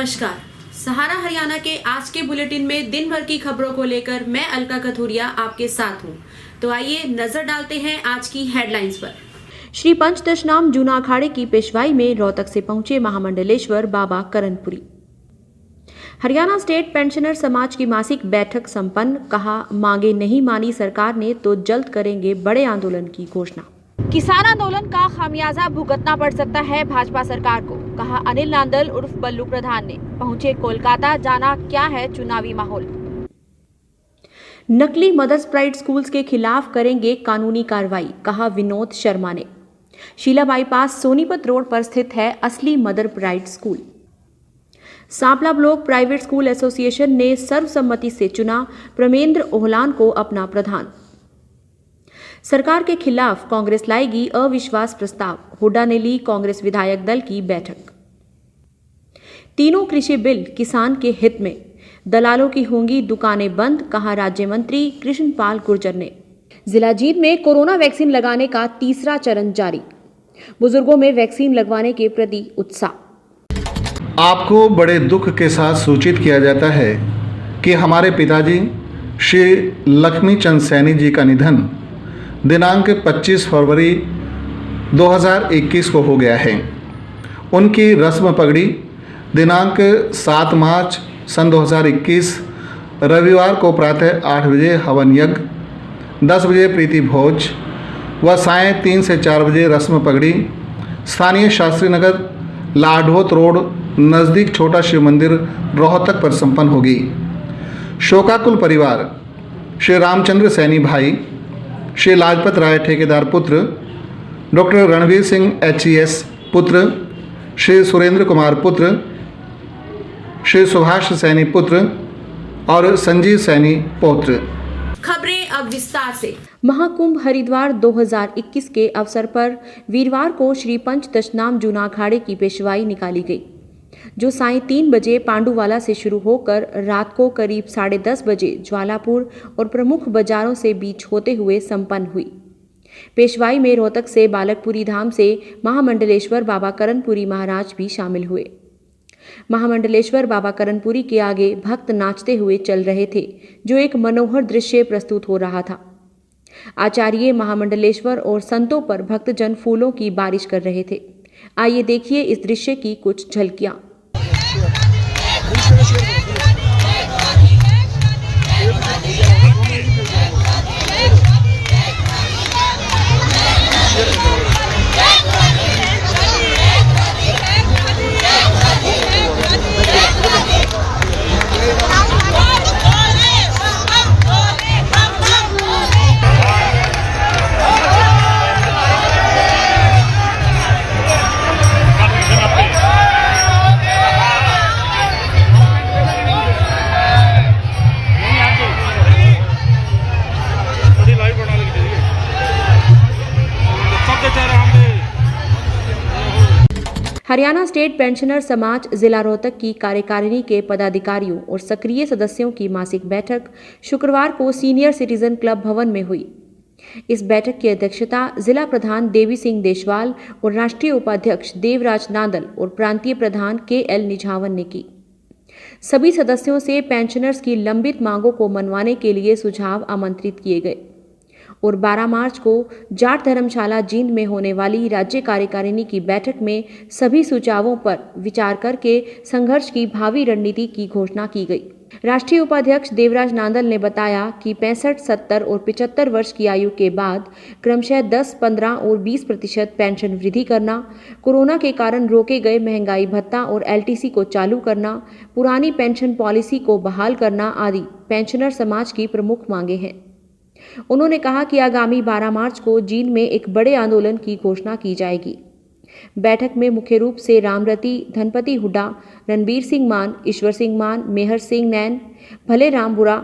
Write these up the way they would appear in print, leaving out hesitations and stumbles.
नमस्कार। सहारा हरियाणा के आज के बुलेटिन में दिन भर की खबरों को लेकर मैं अलका कथुरिया आपके साथ हूं। तो आइए नजर डालते हैं आज की हेडलाइंस पर। श्री पंचदशनाम जूना अखाड़े की पेशवाई में रोहतक से पहुंचे महामंडलेश्वर बाबा करनपुरी। हरियाणा स्टेट पेंशनर समाज की मासिक बैठक संपन्न। कहा, मांगे नहीं मानी सरकार ने तो जल्द करेंगे बड़े आंदोलन की घोषणा। किसान आंदोलन का खामियाजा भुगतना पड़ सकता है भाजपा सरकार को, कहा अनिल नांदल उर्फ बल्लू प्रधान ने। पहुंचे कोलकाता, जाना क्या है चुनावी माहौल। नकली मदर्स प्राइड स्कूल्स के खिलाफ करेंगे कानूनी कार्रवाई, कहा विनोद शर्मा ने। शीला बाईपास सोनीपत रोड पर स्थित है असली mother pride school. Sampla block private school association ने सर्वसम्मति से चुना प्रमेंद्र ओहलान को अपना प्रधान। सरकार के खिलाफ कांग्रेस लाएगी अविश्वास प्रस्ताव, हुड्डा ने ली कांग्रेस विधायक दल की बैठक। तीनों कृषि बिल किसान के हित में, दलालों की होंगी दुकानें बंद, कहा राज्य मंत्री कृष्णपाल गुर्जर ने। जिला जींद में कोरोना वैक्सीन लगाने का तीसरा चरण जारी, बुजुर्गों में वैक्सीन लगवाने के प्रति उत्साह। आपको बड़े दुख के साथ सूचित किया जाता है कि हमारे पिताजी श्री लक्ष्मी चंद सैनी जी का निधन दिनांक 25 फरवरी 2021 को हो गया है। उनकी रस्म पगड़ी दिनांक 7 मार्च सन 2021 रविवार को प्रातः 8 बजे हवन यज्ञ, 10 बजे प्रीति भोज व सायं 3 से 4 बजे रस्म पगड़ी स्थानीय शास्त्री नगर लाडोत रोड नज़दीक छोटा शिव मंदिर रोहतक पर संपन्न होगी। शोकाकुल परिवार श्री रामचंद्र सैनी भाई, श्री लाजपत राय ठेकेदार पुत्र, डॉक्टर रणवीर सिंह HES पुत्र, श्री सुरेंद्र कुमार पुत्र, श्री सुभाष सैनी पुत्र और संजीव सैनी पौत्र। खबरें अब विस्तार से। महाकुंभ हरिद्वार 2021 के अवसर पर वीरवार को श्री पंचदशनाम जूना अखाड़े की पेशवाई निकाली गई, जो सायं 3 बजे पांडुवाला से शुरू होकर रात को करीब 10:30 बजे ज्वालापुर और प्रमुख बाजारों से बीच होते हुए संपन्न हुई। पेशवाई में रोहतक से बालकपुरी धाम से महामंडलेश्वर बाबा करनपुरी महाराज भी शामिल हुए। महामंडलेश्वर बाबा करनपुरी के आगे भक्त नाचते हुए चल रहे थे, जो एक मनोहर दृश्य प्रस्तुत हो रहा था। आचार्य महामंडलेश्वर और संतों पर भक्तजन फूलों की बारिश कर रहे थे। आइए देखिए इस दृश्य की कुछ झलकियां। हरियाणा स्टेट पेंशनर समाज जिला रोहतक की कार्यकारिणी के पदाधिकारियों और सक्रिय सदस्यों की मासिक बैठक शुक्रवार को सीनियर सिटीजन क्लब भवन में हुई। इस बैठक की अध्यक्षता जिला प्रधान देवी सिंह देशवाल और राष्ट्रीय उपाध्यक्ष देवराज नांदल और प्रांतीय प्रधान KL निझावन ने की। सभी सदस्यों से पेंशनर्स की लंबित मांगों को मनवाने के लिए सुझाव आमंत्रित किए गए और 12 मार्च को जाट धर्मशाला जींद में होने वाली राज्य कार्यकारिणी की बैठक में सभी सुझावों पर विचार करके संघर्ष की भावी रणनीति की घोषणा की गई। राष्ट्रीय उपाध्यक्ष देवराज नांदल ने बताया कि 65, 70 और 75 वर्ष की आयु के बाद क्रमशः 10, 15 और 20% पेंशन वृद्धि करना, कोरोना के कारण रोके गए महंगाई भत्ता और LTC को चालू करना, पुरानी पेंशन पॉलिसी को बहाल करना आदि पेंशनर समाज की प्रमुख मांगे हैं। उन्होंने कहा कि आगामी 12 मार्च को जींद में एक बड़े आंदोलन की घोषणा की जाएगी। बैठक में मुख्य रूप से रामरती, धनपति हुड्डा, रणबीर सिंह मान, ईश्वर सिंह मान, मेहर सिंह नैन, भले राम बुरा,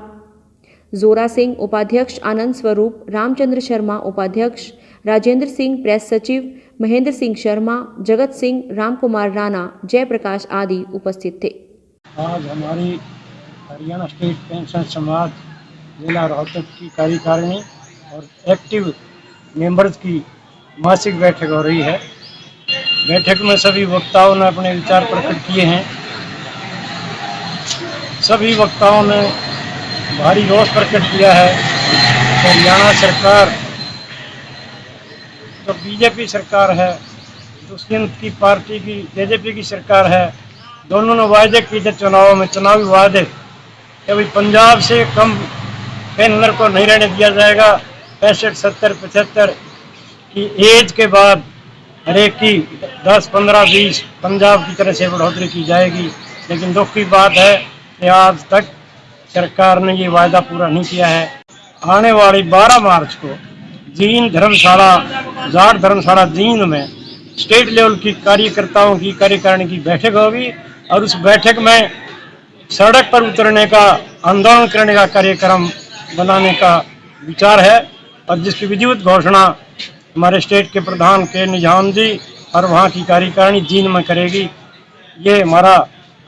जोरा सिंह उपाध्यक्ष, आनंद स्वरूप, रामचंद्र शर्मा उपाध्यक्ष, राजेंद्र सिंह प्रेस सचिव, महेंद्र सिंह शर्मा, जगत सिंह, राम कुमार राणा, जयप्रकाश आदि उपस्थित थे। आज हमारी हरियाणा स्टेट पेंशन समाज जिला रोहतक की कार्यकारिणी और एक्टिव मेंबर्स की मासिक बैठक हो रही है। बैठक में सभी वक्ताओं ने अपने विचार प्रकट किए हैं सभी वक्ताओं ने भारी रोष प्रकट किया है। हरियाणा सरकार जो बीजेपी सरकार है, दुष्यंत की पार्टी की जेजेपी की सरकार है, दोनों ने वायदे किए थे चुनावों में, चुनावी वायदे कि भाई पंजाब से कम पेंशनर को नहीं रहने दिया जाएगा। 65, 70, 75 की एज के बाद हर एक की 10, 15, 20 पंजाब की तरह से बढ़ोतरी की जाएगी। लेकिन दुख की बात है कि आज तक सरकार ने ये वायदा पूरा नहीं किया है। आने वाली 12 मार्च को जींद धर्मशाला, जाट धर्मशाला जींद में स्टेट लेवल की कार्यकर्ताओं की कार्यकारिणी की बैठक होगी और उस बैठक में सड़क पर उतरने का, आंदोलन करने का कार्यक्रम बनाने का विचार है और जिसकी विधिवत घोषणा हमारे स्टेट के प्रधान के निजाम जी और वहाँ की कार्यकारिणी जींद में करेगी। ये हमारा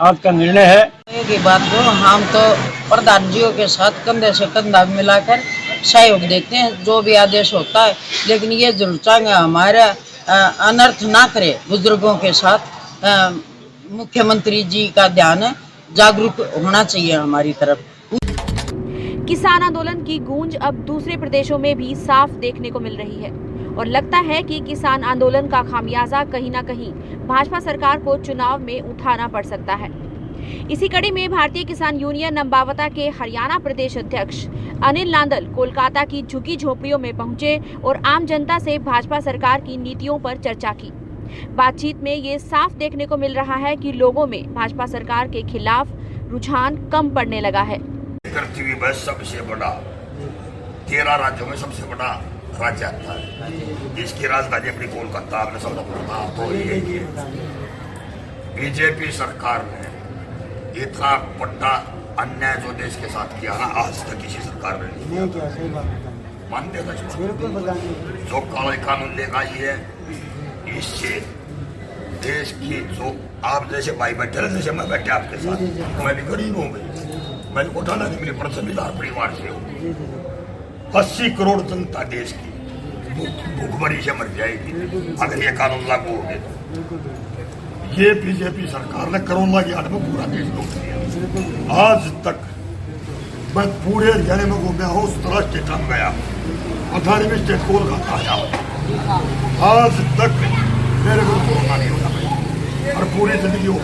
आज का निर्णय है। की बात को हम तो प्रधान जियों के साथ कंधे से कंधा मिलाकर सहयोग देते हैं, जो भी आदेश होता है। लेकिन ये जरूर चाहेंगे हमारा अनर्थ ना करे बुजुर्गों के साथ। मुख्यमंत्री जी का ध्यान जागरूक होना चाहिए हमारी तरफ। किसान आंदोलन की गूंज अब दूसरे प्रदेशों में भी साफ देखने को मिल रही है और लगता है कि किसान आंदोलन का खामियाजा कहीं ना कहीं भाजपा सरकार को चुनाव में उठाना पड़ सकता है। इसी कड़ी में भारतीय किसान यूनियन नंबावता के हरियाणा प्रदेश अध्यक्ष अनिल नांदल कोलकाता की झुग्गी झोपड़ियों में पहुंचे और आम जनता से भाजपा सरकार की नीतियों पर चर्चा की। बातचीत में ये साफ देखने को मिल रहा है कि लोगों में भाजपा सरकार के खिलाफ रुझान कम पड़ने लगा है। करती हुई बस सबसे बड़ा 13 राज्यों में सबसे बड़ा राज्य आता है। इसकी राजधानी अपनी कोलकाता, आपने सब पता तो यही है। बीजेपी सरकार ने इतना बड़ा अन्याय जो देश के साथ किया ना, आज तक किसी सरकार ने नहीं किया। मानते हैं जो काला कानून लेकर आई है, इससे देश की जो आप जैसे भाई बैठे रहे, जैसे मैं बैठे आपके साथ, मैं भी गरीब हूँ भाई, मैंने घोटाला नहीं मिली, पर जमींदार परिवार से हूँ। 80 करोड़ जनता देश की भूखमरी से मर जाएगी अगर ये कानून लागू हो गए तो। ये बीजेपी सरकार ने कोरोना की हालत में पूरा देश रोक दिया। आज तक मैं पूरे हरियाणा में घूमया हूँ, 17 स्टेट में गया, 18 स्टेट कोलकाता आया। आज तक मेरे को कोरोना नहीं होता और पूरी जिंदगी हो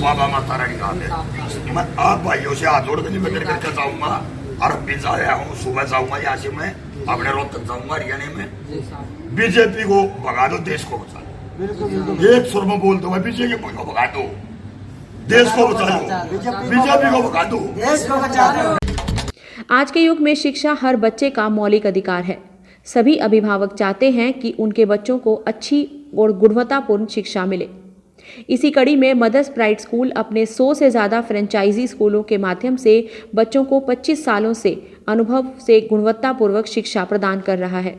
बाबा माता रानी का है। मैं आप भाइयों से हाथ जोड़ के निवेदन करके जाऊंगा और अभी जा रहा हूँ, सुबह जाऊंगा यहाँ से मैं अपने रोहतक जाऊंगा हरियाणा में। बीजेपी को भगा दो, देश को बचा दो। एक सुर में बोल दो, मैं बीजेपी को भगा दो, देश को बचा दो, बीजेपी को भगा दो, देश को बचा दो। आज के युग में शिक्षा हर बच्चे का मौलिक अधिकार है। सभी अभिभावक चाहते हैं कि उनके बच्चों को अच्छी और गुणवत्तापूर्ण शिक्षा मिले। इसी कड़ी में मदर्स प्राइड स्कूल अपने 100 से ज़्यादा फ्रेंचाइजी स्कूलों के माध्यम से बच्चों को 25 सालों से अनुभव से गुणवत्तापूर्वक शिक्षा प्रदान कर रहा है।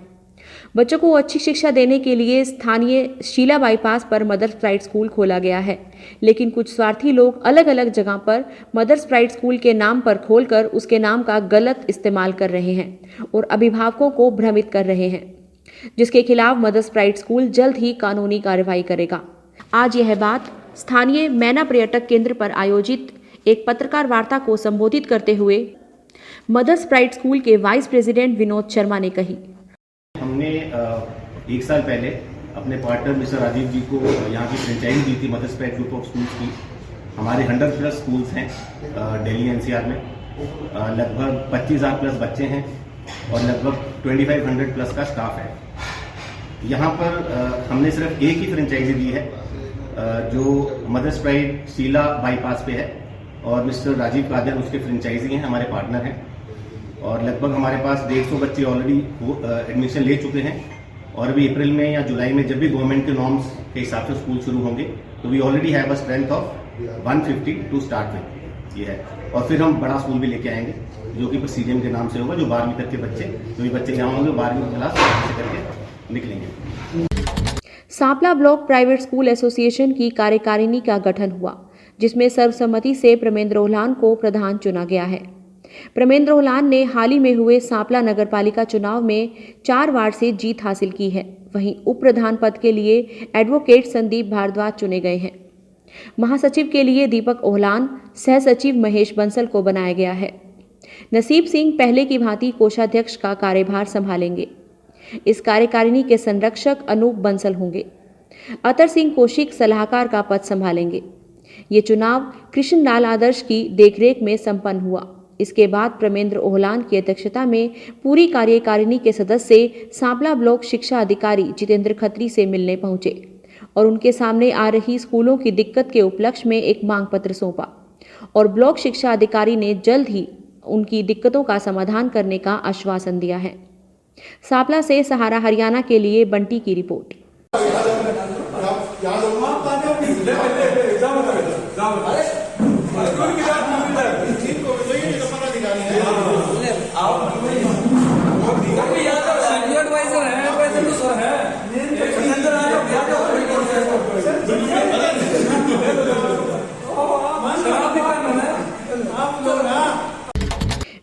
बच्चों को अच्छी शिक्षा देने के लिए स्थानीय शीला बाईपास पर मदर्स प्राइड स्कूल खोला गया है, लेकिन कुछ स्वार्थी लोग अलग अलग जगह पर मदर्स प्राइड स्कूल के नाम पर खोलकर उसके नाम का गलत इस्तेमाल कर रहे हैं और अभिभावकों को भ्रमित कर रहे हैं, जिसके खिलाफ मदर्स प्राइड स्कूल जल्द ही कानूनी कार्रवाई करेगा। आज यह बात स्थानीय मैना पर्यटक केंद्र पर आयोजित एक पत्रकार वार्ता को संबोधित करते हुए मदर्स प्राइड स्कूल के वाइस प्रेसिडेंट विनोद शर्मा ने कही। हमने 1 साल पहले अपने पार्टनर मिस्टर राजीव जी को यहाँ की फ्रेंचाइजी दी थी Mother's Pride group of schools की। हमारे 100+ स्कूल्स हैं दिल्ली एनसीआर में, लगभग 25,000+ बच्चे हैं और लगभग 2,500+ का स्टाफ है। यहाँ पर हमने सिर्फ एक ही फ्रेंचाइजी दी है जो मदर्स प्राइड शीला बाईपास पे है और मिस्टर राजीव कादियान उसके फ्रेंचाइजी हैं, हमारे पार्टनर हैं। और लगभग हमारे पास 150 बच्चे ऑलरेडी एडमिशन ले चुके हैं और अभी अप्रैल में या जुलाई में जब भी गवर्नमेंट के नॉर्म्स के हिसाब से स्कूल शुरू होंगे तो we already have a strength of 150 to start with, ये है। और फिर हम बड़ा स्कूल भी लेके आएंगे जो कि सीडीएम के नाम से होगा, जो 12वीं तक के बच्चे, जो भी बच्चे यहाँ होंगे 12वीं क्लास से करके निकलेंगे। Sampla block private school association की कार्यकारिणी का गठन हुआ, जिसमें सर्वसम्मति से प्रमेंद्र ओहलान को प्रधान चुना गया है। प्रमेंद्र ओहलान ने हाल ही में हुए सांपला नगरपालिका चुनाव में 4 वार्ड से जीत हासिल की है। वहीं उप प्रधान पद के लिए एडवोकेट संदीप भारद्वाज चुने गए हैं। महासचिव के लिए दीपक ओहलान, सह सचिव महेश बंसल को बनाया गया है। नसीब सिंह पहले की भांति कोषाध्यक्ष का कार्यभार संभालेंगे। इस कार्यकारिणी के संरक्षक अनूप बंसल होंगे। अतर सिंह कौशिक सलाहकार का पद संभालेंगे। ये चुनाव कृष्ण लाल आदर्श की देखरेख में संपन्न हुआ। इसके बाद प्रमेंद्र ओहलान की अध्यक्षता में पूरी कार्यकारिणी के सदस्य सांपला ब्लॉक शिक्षा अधिकारी जितेंद्र खत्री से मिलने पहुंचे और उनके सामने आ रही स्कूलों की दिक्कत के उपलक्ष्य में एक मांग पत्र सौंपा और ब्लॉक शिक्षा अधिकारी ने जल्द ही उनकी दिक्कतों का समाधान करने का आश्वासन दिया है। सांपला से सहारा हरियाणा के लिए बंटी की रिपोर्ट।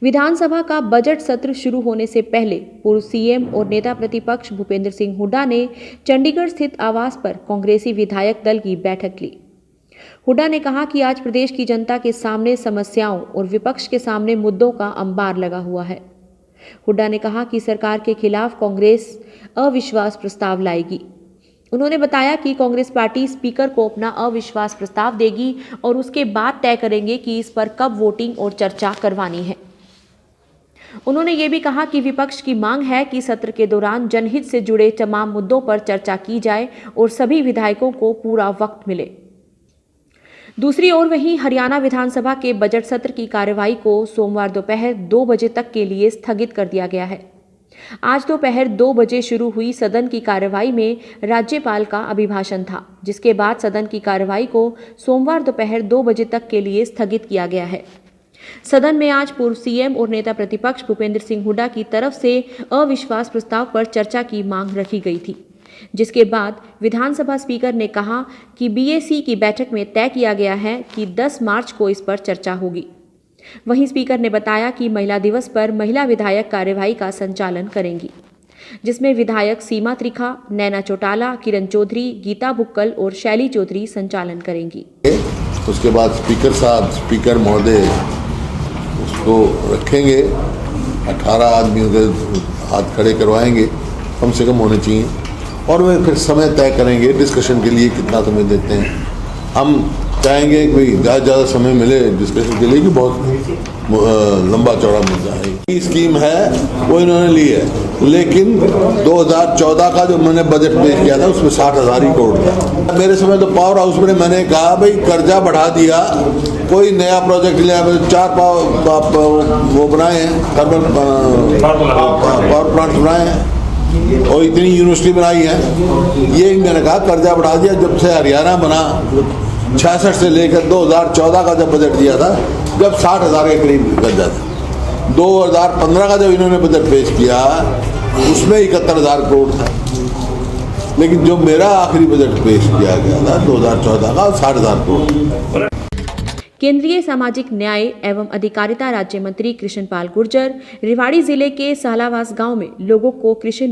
विधानसभा का बजट सत्र शुरू होने से पहले पूर्व सीएम और नेता प्रतिपक्ष भूपेंद्र सिंह हुड्डा ने चंडीगढ़ स्थित आवास पर कांग्रेसी विधायक दल की बैठक ली। हुड्डा ने कहा कि आज प्रदेश की जनता के सामने समस्याओं और विपक्ष के सामने मुद्दों का अंबार लगा हुआ है। हुड्डा ने कहा कि सरकार के खिलाफ कांग्रेस अविश्वास प्रस्ताव लाएगी। उन्होंने बताया कि कांग्रेस पार्टी स्पीकर को अपना अविश्वास प्रस्ताव देगी और उसके बाद तय करेंगे कि इस पर कब वोटिंग और चर्चा करवानी है। उन्होंने ये भी कहा कि विपक्ष की मांग है कि सत्र के दौरान जनहित से जुड़े तमाम मुद्दों पर चर्चा की जाए और सभी विधायकों को पूरा वक्त मिले। दूसरी ओर वहीं हरियाणा विधानसभा के बजट सत्र की कार्यवाही को सोमवार दोपहर 2 बजे तक के लिए स्थगित कर दिया गया है। आज दोपहर 2 बजे शुरू हुई सदन की कार्यवाही में राज्यपाल का अभिभाषण था, जिसके बाद सदन की कार्यवाही को सोमवार दोपहर 2 बजे तक के लिए स्थगित किया गया है। सदन में आज पूर्व सीएम और नेता प्रतिपक्ष भूपेंद्र सिंह हुड्डा की तरफ से अविश्वास प्रस्ताव पर चर्चा की मांग रखी गई थी, जिसके बाद विधानसभा स्पीकर ने कहा कि बीएसी की बैठक में तय किया गया है कि 10 मार्च को इस पर चर्चा होगी। वहीं स्पीकर ने बताया कि महिला दिवस पर महिला विधायक कार्यवाही का संचालन करेंगी, जिसमें विधायक सीमा त्रिखा, नैना चौटाला, किरण चौधरी, गीता बुक्कल और शैली चौधरी संचालन करेंगी। उसके बाद स्पीकर साहब, स्पीकर महोदय उसको रखेंगे, 18 आदमियों के हाथ खड़े करवाएंगे, कम से कम होने चाहिए, और वे फिर समय तय करेंगे डिस्कशन के लिए कितना समय देते हैं। हम चाहेंगे कि भाई ज़्यादा समय मिले डिस्कशन के लिए कि बहुत लंबा चौड़ा मुद्दा है। ये स्कीम है वो इन्होंने ली है, लेकिन 2014 का जो मैंने बजट पेश किया था उसमें 60,000 ही करोड़ था। मेरे समय तो पावर हाउस में मैंने कहा भाई कर्जा बढ़ा दिया, कोई नया प्रोजेक्ट लिया, 4 वो बनाए हैं, थर्मल पावर प्लांट बनाए हैं और इतनी यूनिवर्सिटी बनाई है। ये मैंने कहा कर्जा बढ़ा दिया। जब से हरियाणा बना 66 से लेकर 2014 का जब बजट दिया था, जब 60,000 के करीब कर्जा था। 2015 का जब इन्होंने बजट पेश किया उसमें 71,000 करोड़ था, लेकिन जो मेरा आखिरी बजट पेश किया गया था 2014 का 60,000 करोड़। केंद्रीय सामाजिक न्याय एवं अधिकारिता राज्य मंत्री कृष्णपाल गुर्जर रेवाड़ी जिले के सालावास गांव में लोगों को कृषि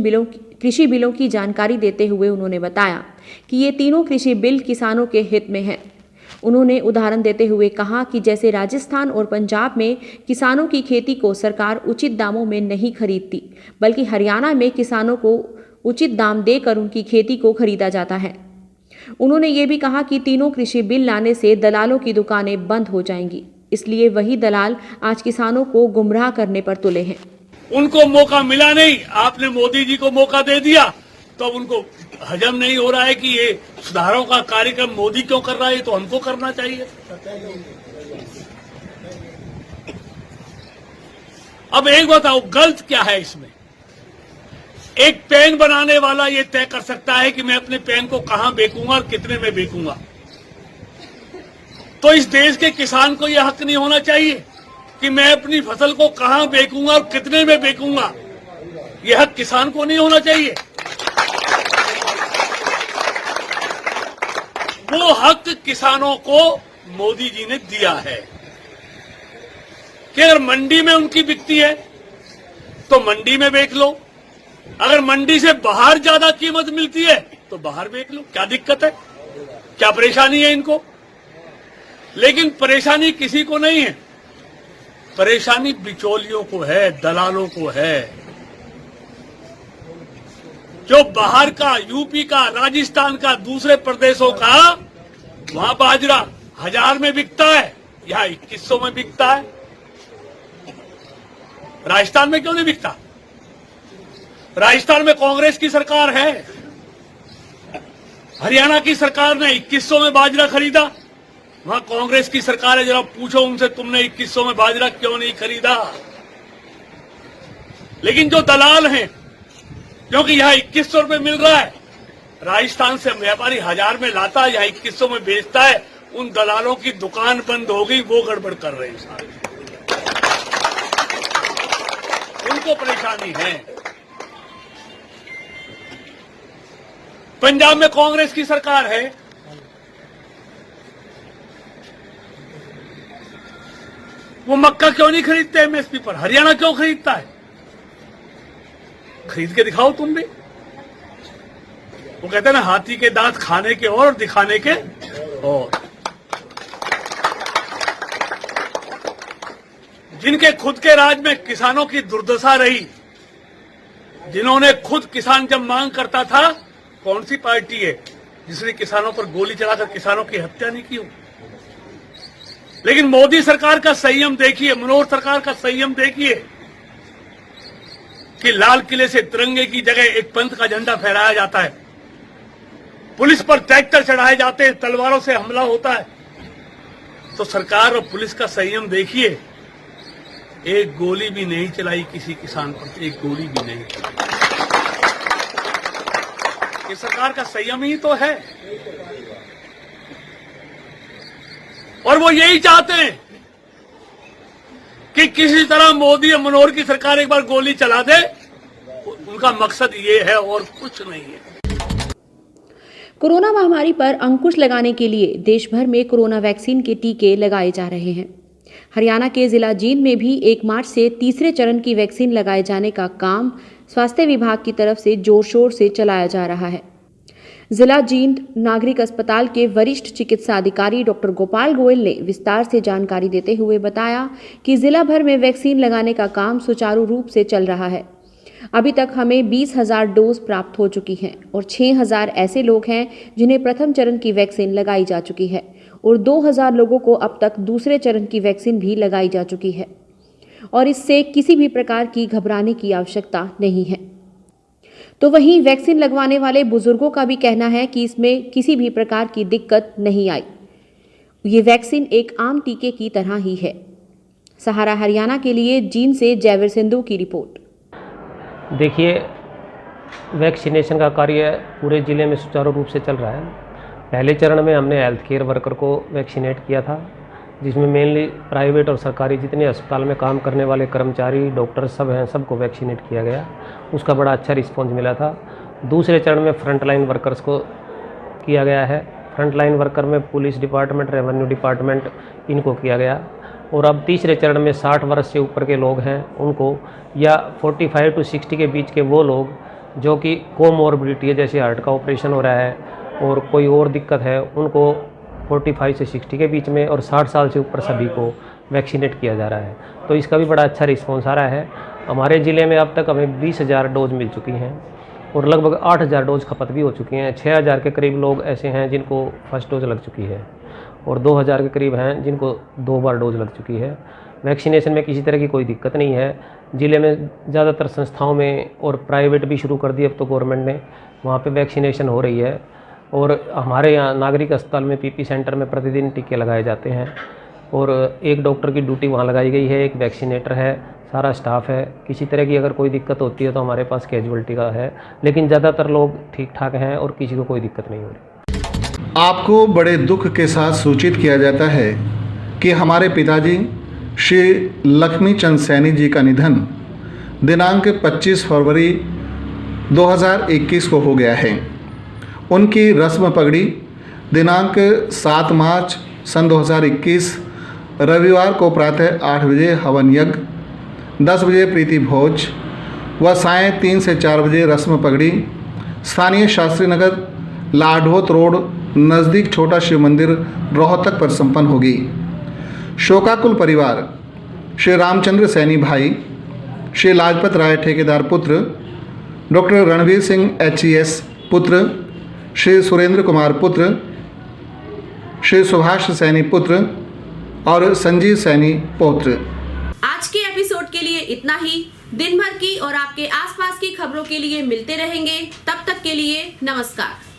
बिलों की जानकारी देते हुए उन्होंने बताया कि ये तीनों कृषि बिल किसानों के हित में हैं। उन्होंने उदाहरण देते हुए कहा कि जैसे राजस्थान और पंजाब में किसानों की खेती को सरकार उचित दामों में नहीं खरीदती, बल्कि हरियाणा में किसानों को उचित दाम देकर उनकी खेती को खरीदा जाता है। उन्होंने ये भी कहा कि तीनों कृषि बिल लाने से दलालों की दुकानें बंद हो जाएंगी, इसलिए वही दलाल आज किसानों को गुमराह करने पर तुले हैं। उनको मौका मिला नहीं, आपने मोदी जी को मौका दे दिया, तो अब उनको हजम नहीं हो रहा है कि ये सुधारों का कार्यक्रम मोदी क्यों कर रहा है, तो हमको करना चाहिए। अब एक बताओ गलत क्या है इसमें? एक पेन बनाने वाला ये तय कर सकता है कि मैं अपने पेन को कहां बेचूंगा और कितने में बेचूंगा, तो इस देश के किसान को यह हक नहीं होना चाहिए कि मैं अपनी फसल को कहां बेचूंगा और कितने में बेचूंगा? यह हक किसान को नहीं होना चाहिए। वो हक किसानों को मोदी जी ने दिया है कि अगर मंडी में उनकी बिकती है तो मंडी में बेच लो, अगर मंडी से बाहर ज्यादा कीमत मिलती है तो बाहर बेच लो। क्या दिक्कत है? क्या परेशानी है इनको? लेकिन परेशानी किसी को नहीं है, परेशानी बिचौलियों को है, दलालों को है। जो बाहर का, यूपी का, राजस्थान का, दूसरे प्रदेशों का, वहां बाजरा 1000 में बिकता है, यहां 2100 में बिकता है। राजस्थान में क्यों नहीं बिकता? राजस्थान में कांग्रेस की सरकार है, हरियाणा की सरकार ने 2100 में बाजरा खरीदा, वहां कांग्रेस की सरकार है। जरा पूछो उनसे, तुमने 2100 में बाजरा क्यों नहीं खरीदा? लेकिन जो दलाल हैं, क्योंकि यहां 2100 रुपए मिल रहा है, राजस्थान से व्यापारी 1000 में लाता है, यहां 2100 में बेचता है, उन दलालों की दुकान बंद हो गई, वो गड़बड़ कर रहे हैं सारे, उनको परेशानी है। पंजाब में कांग्रेस की सरकार है, वो मक्का क्यों नहीं खरीदते एमएसपी पर? हरियाणा क्यों खरीदता है? खरीद के दिखाओ तुम भी। वो कहते हैं ना, हाथी के दांत खाने के और दिखाने के और। जिनके खुद के राज में किसानों की दुर्दशा रही, जिन्होंने खुद किसान जब मांग करता था, कौन सी पार्टी है जिसने किसानों पर गोली चलाकर किसानों की हत्या नहीं की हो? लेकिन मोदी सरकार का संयम देखिए, मनोहर सरकार का संयम देखिए कि लाल किले से तिरंगे की जगह एक पंथ का झंडा फहराया जाता है, पुलिस पर ट्रैक्टर चढ़ाए जाते हैं, तलवारों से हमला होता है। तो सरकार और पुलिस का संयम देखिए, एक गोली भी नहीं चलाई किसी किसान पर, एक गोली भी नहीं चलाई। ये सरकार का संयम ही तो है। और वो यही चाहते हैं कि किसी तरह मोदी और मनोहर की सरकार एक बार गोली चला दे, उनका मकसद ये है और कुछ नहीं है। कोरोना महामारी पर अंकुश लगाने के लिए देश भर में कोरोना वैक्सीन के टीके लगाए जा रहे हैं। हरियाणा के जिला जींद में भी 1 मार्च से तीसरे चरण की वैक्सीन लगाए जाने का काम स्वास्थ्य विभाग की तरफ से जोर शोर से चलाया जा रहा है। जिला जींद नागरिक अस्पताल के वरिष्ठ चिकित्सा अधिकारी डॉक्टर गोपाल गोयल ने विस्तार से जानकारी देते हुए बताया कि जिला भर में वैक्सीन लगाने का काम सुचारू रूप से चल रहा है। अभी तक हमें 20,000 डोज प्राप्त हो चुकी हैं और 6,000 ऐसे लोग हैं जिन्हें प्रथम चरण की वैक्सीन लगाई जा चुकी है और 2,000 लोगों को अब तक दूसरे चरण की वैक्सीन भी लगाई जा चुकी है और इससे किसी भी प्रकार की घबराने की आवश्यकता नहीं है। तो वहीं वैक्सीन लगवाने वाले बुजुर्गों का भी कहना है कि इसमें किसी भी प्रकार की दिक्कत नहीं आई। ये वैक्सीन एक आम टीके की तरह ही है। सहारा हरियाणा के लिए जींद से जयवीर सिंधु की रिपोर्ट। देखिए, वैक्सीनेशन का कार्य पूरे ज़िले में सुचारू रूप से चल रहा है। पहले चरण में हमने हेल्थ केयर वर्कर को वैक्सीनेट किया था, जिसमें मेनली प्राइवेट और सरकारी जितने अस्पताल में काम करने वाले कर्मचारी, डॉक्टर सब हैं, सबको वैक्सीनेट किया गया। उसका बड़ा अच्छा रिस्पॉन्स मिला था। दूसरे चरण में फ्रंटलाइन वर्कर्स को किया गया है। फ्रंटलाइन वर्कर में पुलिस डिपार्टमेंट, रेवेन्यू डिपार्टमेंट, इनको किया गया। और अब तीसरे चरण में 60 वर्ष से ऊपर के लोग हैं उनको, या 45 to 60 के बीच के वो लोग जो कि कोमॉर्बिडिटी है, जैसे हार्ट का ऑपरेशन हो रहा है और कोई और दिक्कत है, उनको 45 से 60 के बीच में और 60 साल से ऊपर सभी को वैक्सीनेट किया जा रहा है। तो इसका भी बड़ा अच्छा रिस्पॉन्स आ रहा है। हमारे ज़िले में अब तक हमें 20,000 डोज मिल चुकी हैं और लगभग 8,000 डोज खपत भी हो चुकी हैं। 6,000 के करीब लोग ऐसे हैं जिनको फर्स्ट डोज लग चुकी है और 2,000 के करीब हैं जिनको 2 बार डोज लग चुकी है। वैक्सीनेशन में किसी तरह की कोई दिक्कत नहीं है। ज़िले में ज़्यादातर संस्थाओं में और प्राइवेट भी शुरू कर दी अब तो गवर्नमेंट ने, वहाँ पे वैक्सीनेशन हो रही है। और हमारे यहाँ नागरिक अस्पताल में पीपी सेंटर में प्रतिदिन टीके लगाए जाते हैं और एक डॉक्टर की ड्यूटी वहाँ लगाई गई है, एक वैक्सीनेटर है, सारा स्टाफ है। किसी तरह की अगर कोई दिक्कत होती है तो हमारे पास कैजुअल्टी का है, लेकिन ज़्यादातर लोग ठीक ठाक हैं और किसी को कोई दिक्कत नहीं हो रही। आपको बड़े दुख के साथ सूचित किया जाता है कि हमारे पिताजी श्री लक्ष्मी चंद सैनी जी का निधन दिनांक 25 फरवरी 2021 को हो गया है। उनकी रस्म पगड़ी दिनांक 7 मार्च सन 2021 रविवार को प्रातः 8 बजे हवन यज्ञ, 10 बजे प्रीति भोज व सायं 3 से 4 बजे रस्म पगड़ी स्थानीय शास्त्री नगर लाडोत रोड नज़दीक छोटा शिव मंदिर रोहतक पर संपन्न होगी। शोकाकुल परिवार श्री रामचंद्र सैनी भाई, श्री लाजपत राय ठेकेदार पुत्र, डॉक्टर रणवीर सिंह HES पुत्र, श्री सुरेंद्र कुमार पुत्र, श्री सुभाष सैनी पुत्र और संजीव सैनी पौत्र। आज के एपिसोड के लिए इतना ही। दिन भर की और आपके आसपास की खबरों के लिए मिलते रहेंगे। तब तक के लिए नमस्कार।